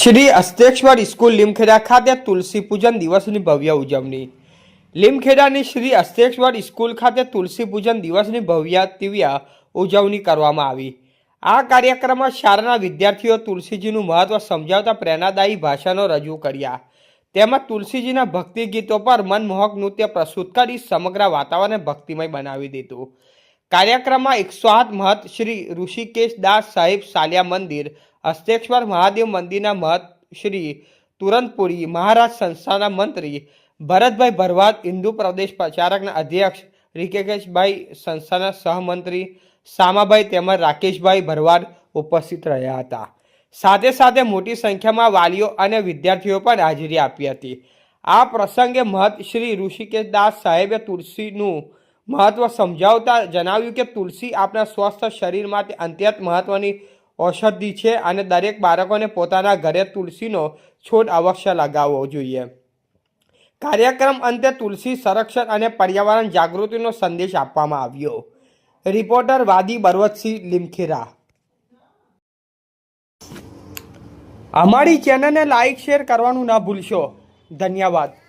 Shri અસ્તેશ્વર school Limkheda ખાતે તુલસી પૂજન દિવસની ભવ્ય ઉજવણી. લીમખેડાની શ્રી અસ્તેશ્વર સ્કૂલ ખાતે તુલસી પૂજન દિવસની ભવ્ય ઉજવણી કરવામાં આવી. આ કાર્યક્રમમાં શાળાના વિદ્યાર્થીઓ તુલસીજીનું મહત્વ સમજાવતા પ્રેરણાદાયી ભાષણો રજૂ કર્યા. તેમજ તુલસીજીના ભક્તિ ગીતો પર મનમોહક નૃત્ય પ્રસ્તુત કરી સમગ્ર વાતાવરણને ભક્તિમય બનાવી દીધું. કાર્યક્રમમાં 108 મહંત શ્રી ઋષિકેશ દાસ સાહેબ સાલિયા મંદિર, અસ્તેશ્વર મહાદેવ મંદિરના મહંત શ્રી તુરંતપુરી, મહારાજ સંસ્થાના મંત્રી ભરતભાઈ ભરવાડ, હિન્દુ પ્રદેશ પ્રચારકના અધ્યક્ષ રિકેશભાઈ, સંસ્થાના સહમંત્રી સામાભાઈ તેમજ રાકેશભાઈ ભરવાડ ઉપસ્થિત રહ્યા હતા. સાથે સાથે મોટી સંખ્યામાં વાલીઓ અને વિદ્યાર્થીઓ પણ હાજરી આપી હતી. આ પ્રસંગે મહંત શ્રી ઋષિકેશ દાસ સાહેબે તુલસીનું મહત્વ સમજાવતા જણાવ્યું કે તુલસી આપણા સ્વસ્થ શરીર માટે અત્યંત મહત્વની ઔષધિ છે અને દરેક બાળકોને પોતાના ઘરે તુલસીનો છોડ અવશ્ય લગાવવો જોઈએ. કાર્યક્રમ અંતે તુલસી સંરક્ષણ અને પર્યાવરણ જાગૃતિનો સંદેશ આપવામાં આવ્યો. રિપોર્ટર વાદી બરવતસિંહ, લીમખેડા. અમારી ચેનલને લાઈક શેર કરવાનું ના ભૂલશો. ધન્યવાદ.